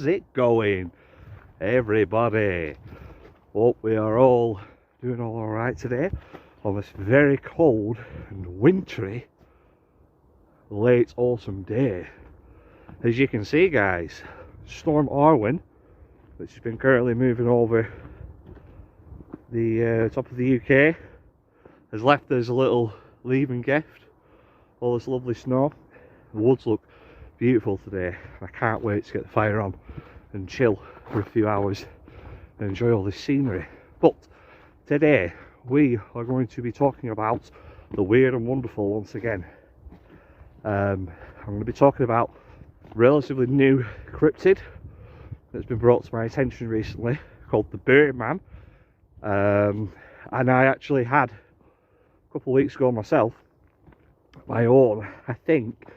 it going, everybody? Hope we are all doing all right today on this very cold and wintry late autumn day. As you can see, guys, Storm Arwen, which has been currently moving over the top of the UK, has left us a little leaving gift, all this lovely snow. The woods look beautiful today. I can't wait to get the fire on and chill for a few hours and enjoy all this scenery. But today we are going to be talking about the weird and wonderful once again. I'm going to be talking about relatively new cryptid that's been brought to my attention recently, called the Bearmen. And I actually had a couple of weeks ago myself my own, I think,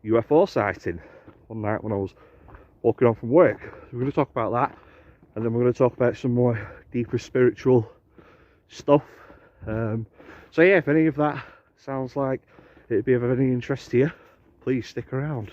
UFO sighting one night when I was walking home from work. So we're going to talk about that, and then we're going to talk about some more deeper spiritual stuff. So yeah, if any of that sounds like it'd be of any interest to you, please stick around.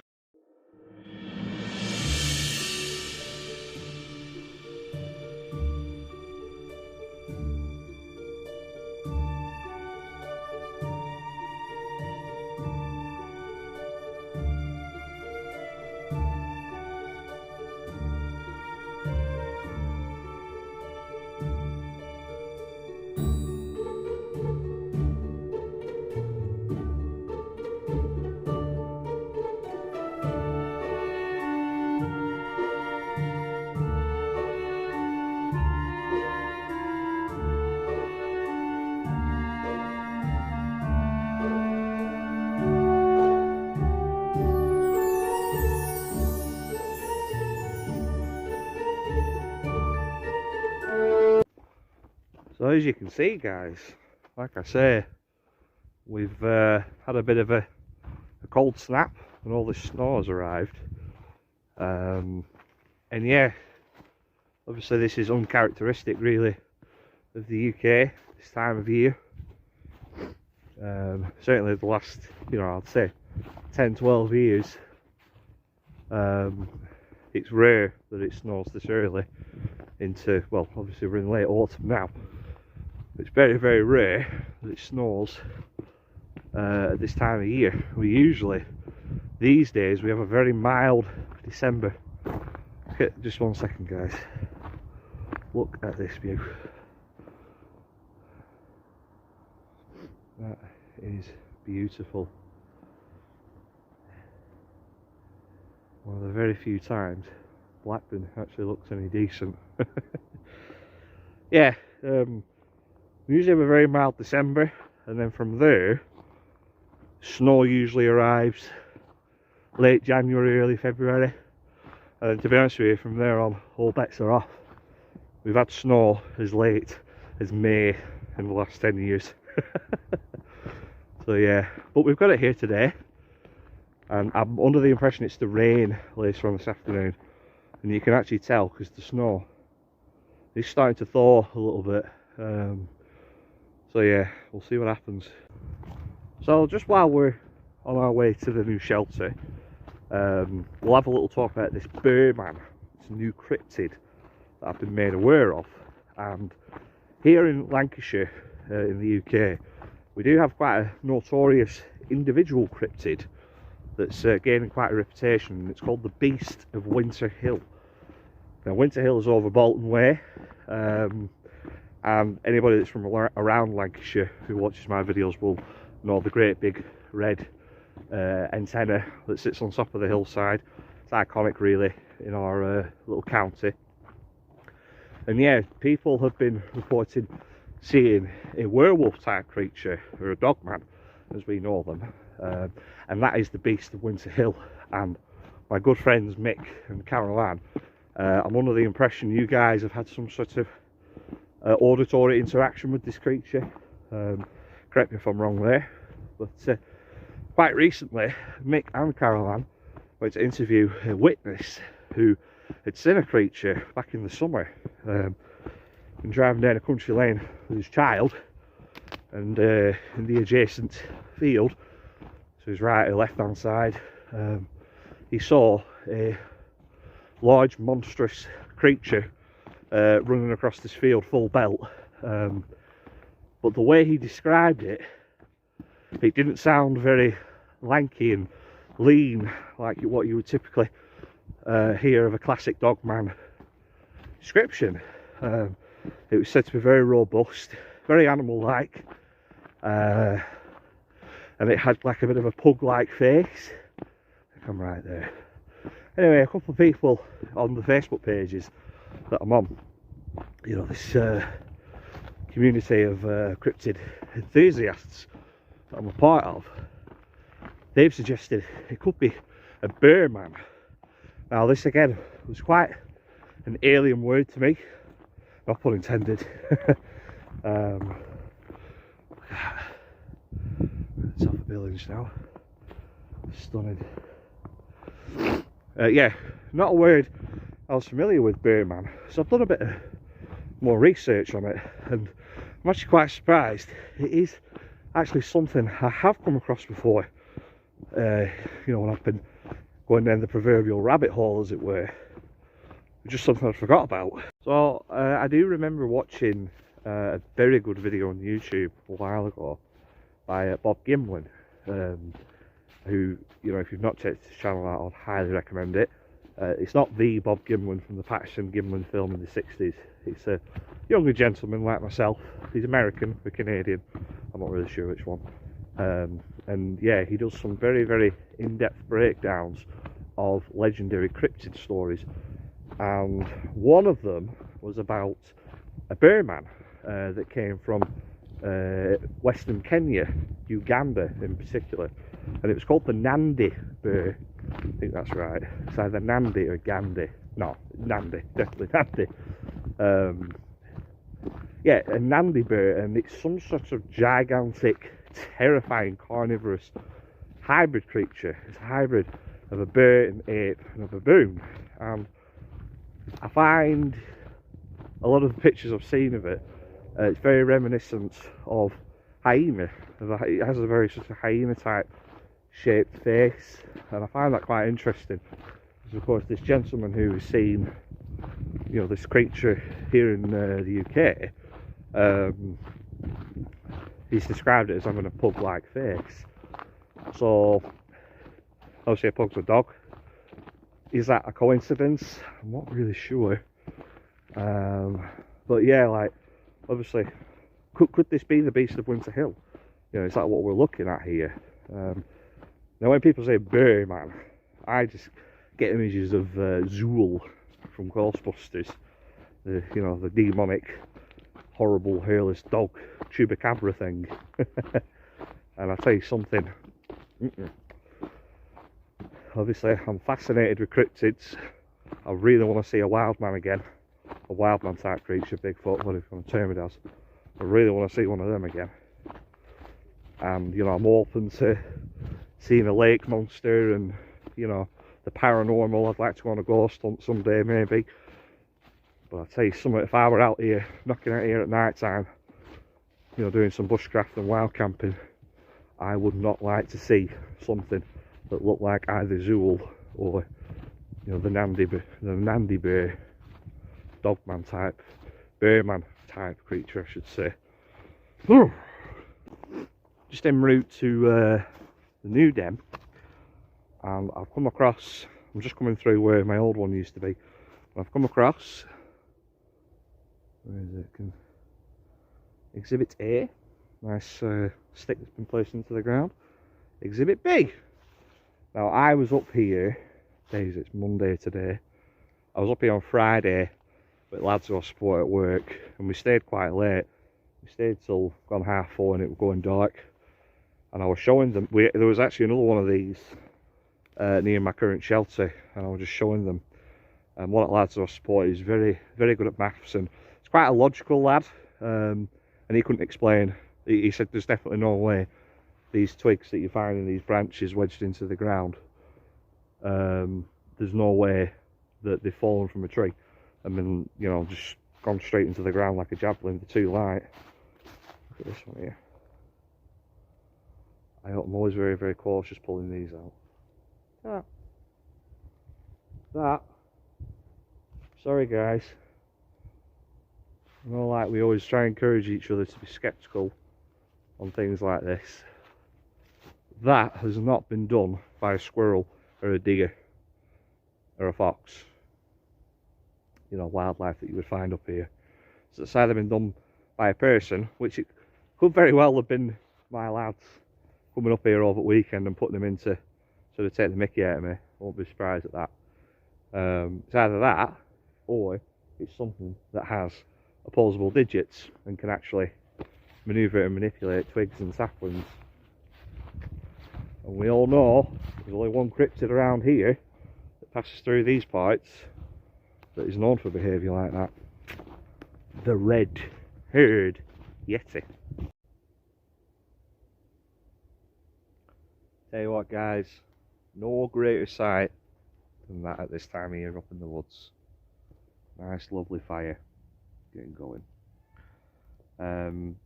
So as you can see, guys, like I say, we've had a bit of a cold snap and all this snow has arrived. And yeah, obviously this is uncharacteristic really of the UK this time of year. Certainly the last, I'd say 10-12 years, it's rare that it snows this early into, well, obviously we're in late autumn now. It's very, very rare that it snows at this time of year. We usually, these days, we have a very mild December. Okay, just one second, guys. Look at this view. That is beautiful. One of the very few times Blackburn actually looks any decent. Yeah, we usually have a very mild December, and then from there, snow usually arrives late January, early February, and then, to be honest with you, from there on, all bets are off. We've had snow as late as May in the last 10 years. So yeah, but we've got it here today, and I'm under the impression it's the rain later on this afternoon, and you can actually tell because the snow is starting to thaw a little bit. So yeah, we'll see what happens. So just while we're on our way to the new shelter, we'll have a little talk about this Bearmen. It's a new cryptid that I've been made aware of. And here in Lancashire, in the UK, we do have quite a notorious individual cryptid that's gaining quite a reputation, and it's called the Beast of Winter Hill. Now, Winter Hill is over Bolton Way, and anybody that's from around Lancashire who watches my videos will know the great big red antenna that sits on top of the hillside. It's iconic really in our little county. And yeah, people have been reported seeing a werewolf type creature, or a dogman as we know them, and that is the Beast of Winter Hill. And my good friends Mick and Caroline, I'm under the impression you guys have had some sort of auditory interaction with this creature. Correct me if I'm wrong there, but quite recently Mick and Caroline went to interview a witness who had seen a creature back in the summer, been driving down a country lane with his child, and in the adjacent field, so his right or left hand side, he saw a large monstrous creature running across this field full belt. But the way he described it, it didn't sound very lanky and lean like what you would typically hear of a classic dogman description. It was said to be very robust, very animal-like, and it had like a bit of a pug-like face. I think I'm right there. Anyway, a couple of people on the Facebook pages that I'm on, you know, this community of cryptid enthusiasts that I'm a part of, they've suggested it could be a bearman. Now this again was quite an alien word to me, not pun intended. It's off the buildings now. Stunning. Yeah, not a word I was familiar with, bearman, so I've done a bit of more research on it, and I'm actually quite surprised. It is actually something I have come across before, you know, when I've been going down the proverbial rabbit hole, as it were. Just something I forgot about. So I do remember watching a very good video on YouTube a while ago by Bob Gimlin, who, you know, if you've not checked his channel out, I'd highly recommend it. It's not the Bob Gimlin from the Patterson-Gimlin film in the 60s. It's a younger gentleman like myself. He's American or Canadian, I'm not really sure which one. And yeah, he does some very, very in-depth breakdowns of legendary cryptid stories. And one of them was about a bearman that came from Western Kenya, Uganda in particular, and it was called the Nandi bear. I think that's right. It's either Nandi or Gandhi. No, Nandi, definitely Nandi. Yeah, a Nandi bear, and it's some sort of gigantic, terrifying, carnivorous hybrid creature. It's a hybrid of a bear, an ape, and a baboon. And I find a lot of the pictures I've seen of it, it's very reminiscent of hyena. It has a very sort of hyena type shaped face, and I find that quite interesting. Because of course this gentleman who has seen, you know, this creature here in the UK, he's described it as having a pug-like face. So obviously a pug's a dog. Is that a coincidence? I'm not really sure. But yeah, like, obviously, could this be the Beast of Winter Hill? You know, is that what we're looking at here? Now, when people say bearman, I just get images of Zool from Ghostbusters, you know, the demonic, horrible, hairless dog chupacabra thing. And I'll tell you something. Obviously, I'm fascinated with cryptids. I really want to see a wild man again, a wild man type creature, Bigfoot, whatever you want to term it as. I really want to see one of them again. And, you know, I'm open to seeing a lake monster and, you know, the paranormal. I'd like to go on a ghost hunt someday, maybe. But I'll tell you something, if I were out here, knocking out here at night time, you know, doing some bushcraft and wild camping, I would not like to see something that looked like either Zool or, you know, the Nandi bear, dogman type, bearman type creature, I should say. Just en route to the new den, and I've come across, I'm just coming through where my old one used to be, and I've come across, where is it? Exhibit A, nice stick that's been placed into the ground. Exhibit B. Now I was up here, days, it's Monday today, I was up here on Friday with lads who I support at work, and we stayed quite late. We stayed till gone 4:30 and it was going dark, and I was showing them, there was actually another one of these near my current shelter, and I was just showing them. And one of the lads who I support is very, very good at maths, and it's quite a logical lad, and he couldn't explain, he said there's definitely no way these twigs that you find in these branches wedged into the ground, there's no way that they've fallen from a tree and then, you know, just gone straight into the ground like a javelin. They're too light. Look at this one here. I'm always very, very cautious pulling these out. That Sorry guys. You know, like we always try and encourage each other to be skeptical on things like this. That has not been done by a squirrel or a deer or a fox. You know, wildlife that you would find up here. So it's either been done by a person, which it could very well have been my lads coming up here over the weekend and putting them into sort of take the mickey out of me. I won't be surprised at that. It's either that, or it's something that has opposable digits and can actually manoeuvre and manipulate twigs and saplings. And we all know there's only one cryptid around here that passes through these parts that is known for behaviour like that. The red-haired yeti. Tell you what guys, no greater sight than that at this time of year up in the woods. Nice lovely fire getting going.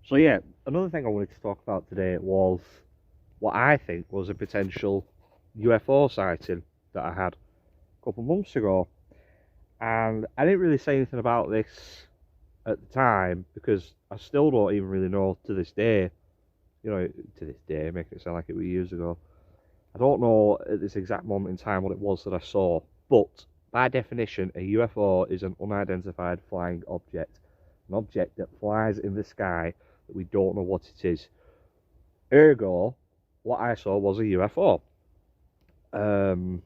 So yeah, another thing I wanted to talk about today was what I think was a potential UFO sighting that I had a couple of months ago. And I didn't really say anything about this at the time because I still don't even really know to this day, you know, to this day, making it sound like it was years ago. I don't know at this exact moment in time what it was that I saw, but by definition, a UFO is an unidentified flying object. An object that flies in the sky that we don't know what it is. Ergo, what I saw was a UFO. And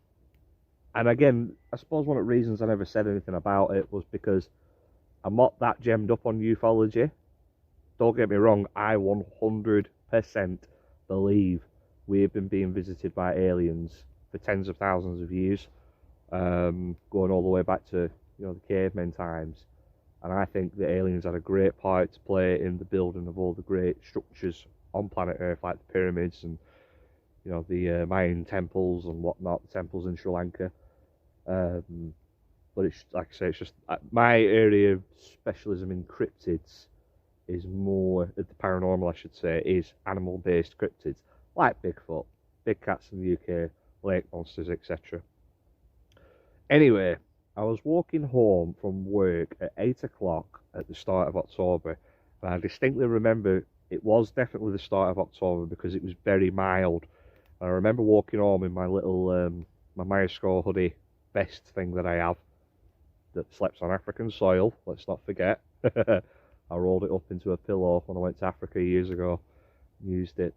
again, I suppose one of the reasons I never said anything about it was because I'm not that gemmed up on ufology. Don't get me wrong, I 100% believe we've been being visited by aliens for tens of thousands of years, going all the way back to, you know, the cavemen times. And I think the aliens had a great part to play in the building of all the great structures on planet Earth, like the pyramids and, you know, the Mayan temples and whatnot, the temples in Sri Lanka. But it's like I say, it's just my area of specialism in cryptids is more the paranormal, I should say, is animal-based cryptids like Bigfoot, big cats in the UK, lake monsters, etc. Anyway, I was walking home from work at 8 o'clock at the start of October, and I distinctly remember it was definitely the start of October because it was very mild. And I remember walking home in my little my Myoscore hoodie vest thing that I have that slept on African soil, let's not forget. I rolled it up into a pillow when I went to Africa years ago, used it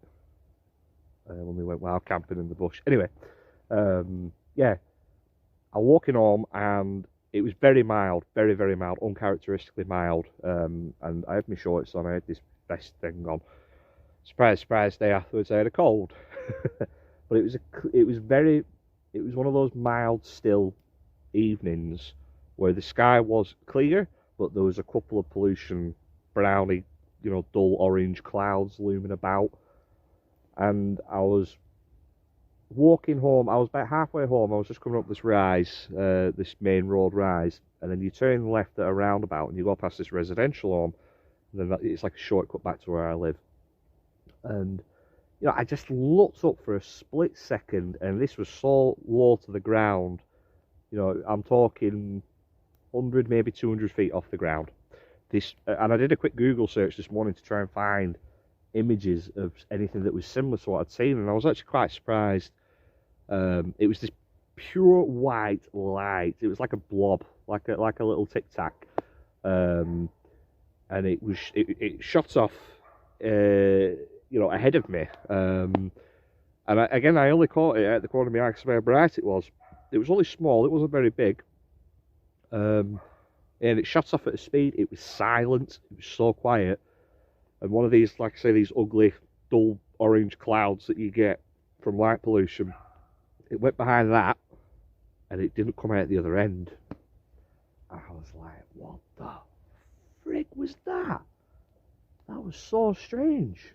when we went wild camping in the bush. Anyway, yeah, I was walking home and it was very mild, very, very mild, uncharacteristically mild. And I had my shorts on, I had this vest thing on. Surprise, surprise, day afterwards I had a cold. But it was one of those mild, still evenings where the sky was clear, but there was a couple of pollution, browny, you know, dull orange clouds looming about. And I was walking home, I was about halfway home, I was just coming up this rise, this main road rise, and then you turn left at a roundabout and you go past this residential home, and then it's like a shortcut back to where I live. And, you know, I just looked up for a split second, and this was so low to the ground, you know, I'm talking 100, maybe 200 feet off the ground. And I did a quick Google search this morning to try and find images of anything that was similar to what I'd seen, and I was actually quite surprised. It was this pure white light. It was like a blob, like a little tic tac, and it shot off, you know, ahead of me. And I only caught it at the corner of my eye because of how bright it was. It was only small. It wasn't very big. And it shot off at a speed. It was silent. It was so quiet. And one of these, like I say, these ugly, dull orange clouds that you get from light pollution, it went behind that, and it didn't come out the other end. I was like, what the frig was that? That was so strange.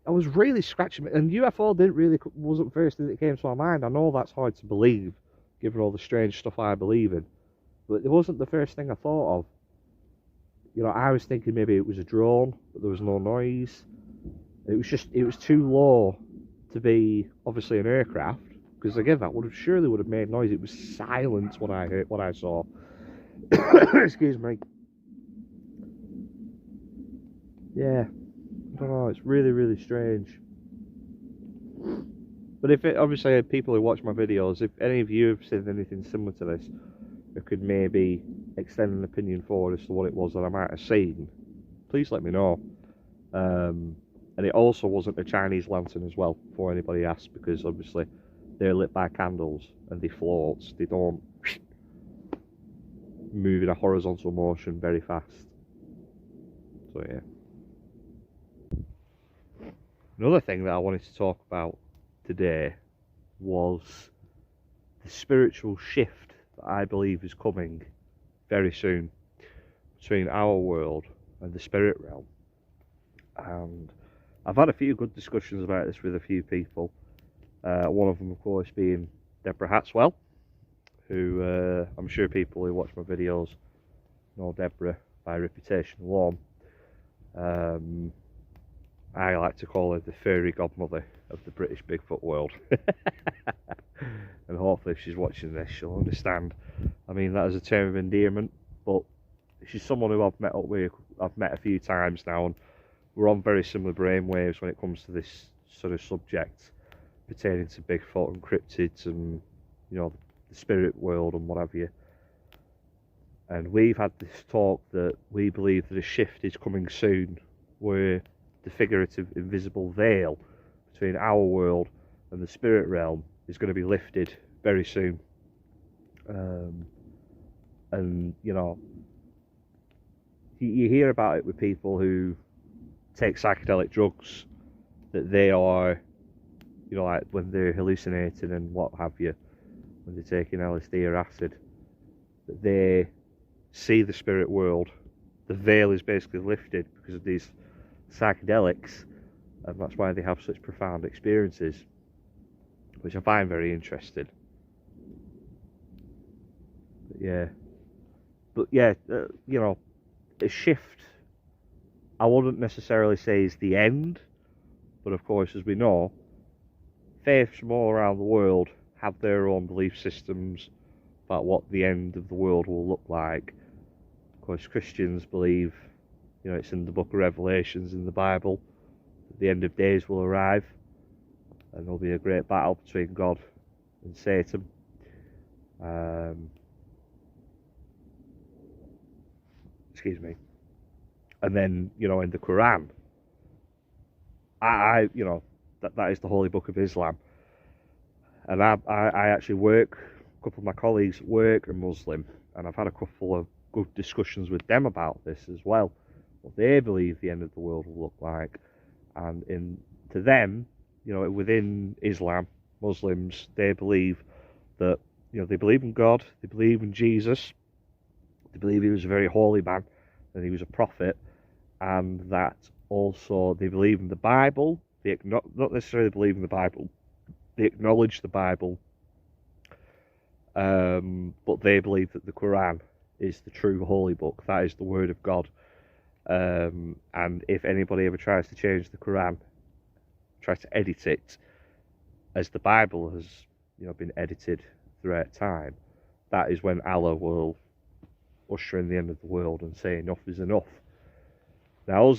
I was really scratching, and UFO wasn't the first thing that came to my mind. I know that's hard to believe, given all the strange stuff I believe in, but it wasn't the first thing I thought of. You know, I was thinking maybe it was a drone, but there was no noise. It was too low to be obviously an aircraft, because again, that surely would have made noise. It was silent when I saw. Excuse me. Yeah, I don't know, it's really, really strange. But if it, obviously, people who watch my videos, if any of you have seen anything similar to this, who could maybe extend an opinion forward as to what it was that I might have seen, please let me know. And it also wasn't a Chinese lantern as well, before anybody asks, because obviously they're lit by candles and they float, they don't move in a horizontal motion very fast. So yeah. Another thing that I wanted to talk about today was the spiritual shift that I believe is coming very soon between our world and the spirit realm. And I've had a few good discussions about this with a few people. One of them, of course, being Deborah Hatswell, who I'm sure people who watch my videos know Deborah by reputation alone. I like to call her the fairy godmother of the British Bigfoot world. And hopefully if she's watching this, she'll understand. I mean, that is a term of endearment, but she's someone who I've met up with, I've met a few times now, and we're on very similar brainwaves when it comes to this sort of subject pertaining to Bigfoot and cryptids and, you know, the spirit world and what have you. And we've had this talk that we believe that a shift is coming soon, where the figurative invisible veil between our world and the spirit realm is going to be lifted very soon. And you know, you hear about it with people who take psychedelic drugs, that they are, you know, like when they're hallucinating and what have you, when they're taking LSD or acid, that they see the spirit world. The veil is basically lifted because of these psychedelics, and that's why they have such profound experiences, which I find very interesting. But yeah, you know, a shift I wouldn't necessarily say is the end, but of course, as we know, faiths from all around the world have their own belief systems about what the end of the world will look like. Of course, Christians believe, you know, it's in the book of Revelations in the Bible, that the end of days will arrive and there'll be a great battle between God and Satan. Excuse me. And then, you know, in the Quran, you know, that is the holy book of Islam. And I actually work, a couple of my colleagues at work are Muslim, and I've had a couple of good discussions with them about this as well, what they believe the end of the world will look like. And to them, you know, within Islam, Muslims, they believe that, you know, they believe in God, they believe in Jesus, they believe he was a very holy man and he was a prophet, and that also they believe in the Bible. They not necessarily believe in the Bible, they acknowledge the Bible, but they believe that the Quran is the true holy book, that is the word of God. And if anybody ever tries to change the Quran, tries to edit it as the Bible has, you know, been edited throughout time, that is when Allah will usher in the end of the world and say enough is enough. Now,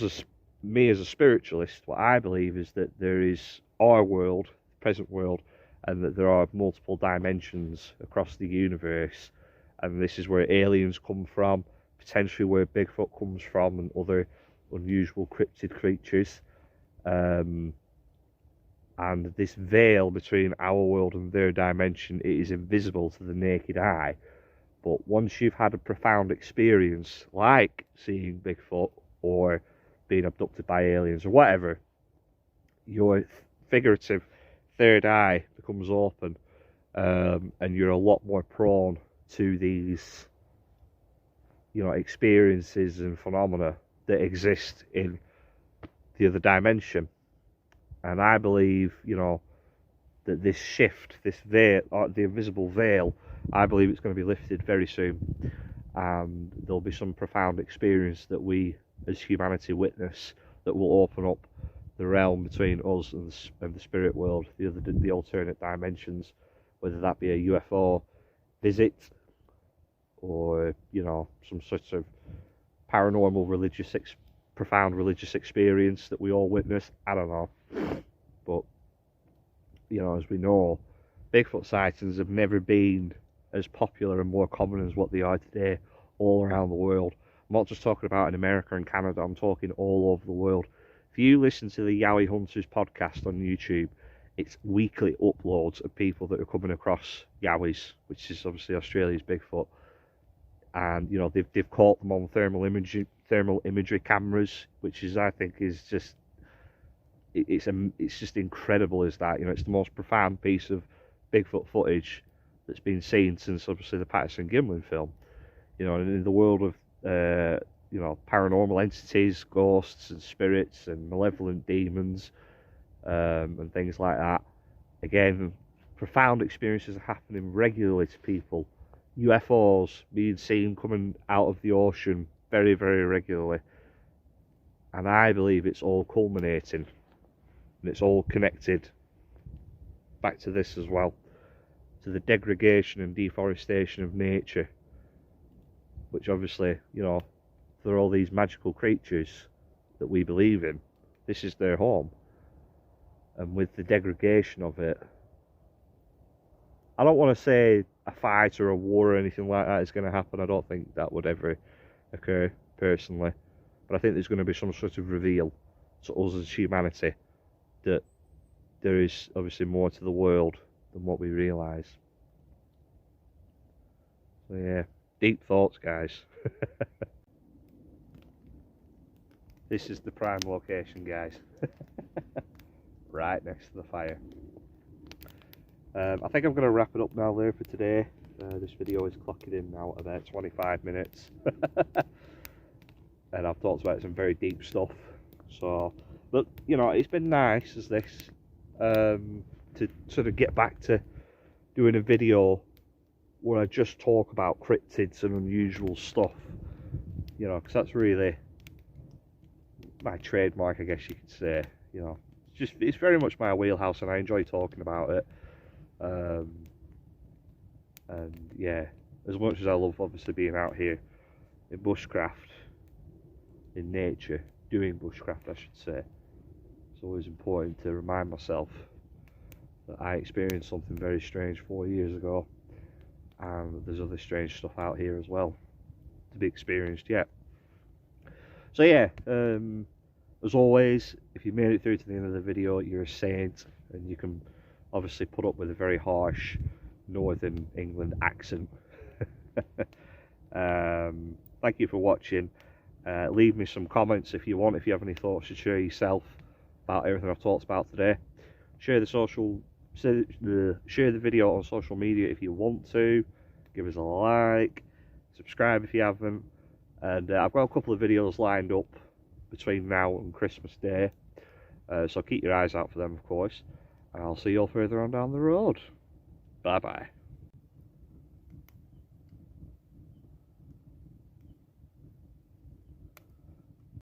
me as a spiritualist, what I believe is that there is our world, the present world, and that there are multiple dimensions across the universe, and this is where aliens come from, potentially where Bigfoot comes from and other unusual cryptid creatures. And this veil between our world and their dimension, it is invisible to the naked eye. But once you've had a profound experience, like seeing Bigfoot or being abducted by aliens or whatever, your figurative third eye becomes open, and you're a lot more prone to these, you know, experiences and phenomena that exist in the other dimension. And I believe, you know, that this shift, this veil, the invisible veil, I believe it's going to be lifted very soon, and there'll be some profound experience that we as humanity witness that will open up the realm between us and the spirit world, the alternate dimensions, whether that be a UFO visit or, you know, some sort of paranormal profound religious experience that we all witnessed. I don't know. But, you know, as we know, Bigfoot sightings have never been as popular and more common as what they are today all around the world. I'm not just talking about in America and Canada, I'm talking all over the world. If you listen to the Yowie Hunters podcast on YouTube, it's weekly uploads of people that are coming across Yowies, which is obviously Australia's Bigfoot. And, you know, they've caught them on thermal imagery cameras, which is, I think, is just, it's just incredible, is that, you know, it's the most profound piece of Bigfoot footage that's been seen since obviously the Patterson-Gimlin film. You know, and in the world of you know, paranormal entities, ghosts and spirits and malevolent demons, and things like that, again, profound experiences are happening regularly to people. UFOs being seen coming out of the ocean very, very regularly, and I believe it's all culminating and it's all connected back to this as well, to the degradation and deforestation of nature, which obviously, you know, there are all these magical creatures that we believe in. This is their home, and with the degradation of it, I don't want to say a fight or a war or anything like that is going to happen. I don't think that would ever occur personally, but I think there's going to be some sort of reveal to us as humanity that there is obviously more to the world than what we realise. So yeah, deep thoughts, guys. This is the prime location, guys. Right next to the fire. I think I'm going to wrap it up now there for today. This video is clocking in now at about 25 minutes. And I've talked about some very deep stuff. So, but, you know, it's been nice as this, to sort of get back to doing a video where I just talk about cryptids and unusual stuff. You know, because that's really my trademark, I guess you could say. You know, it's very much my wheelhouse, and I enjoy talking about it. And yeah, as much as I love obviously being out here in bushcraft, in nature, doing bushcraft I should say, it's always important to remind myself that I experienced something very strange 4 years ago, and there's other strange stuff out here as well to be experienced yet. So yeah, as always, if you made it through to the end of the video, you're a saint, and you can obviously put up with a very harsh Northern England accent. Thank you for watching. Leave me some comments if you want, if you have any thoughts to share yourself about everything I've talked about today. Share the video on social media if you want to. Give us a like, subscribe if you haven't, and I've got a couple of videos lined up between now and Christmas Day, so keep your eyes out for them, of course, and I'll see you all further on down the road. Bye bye.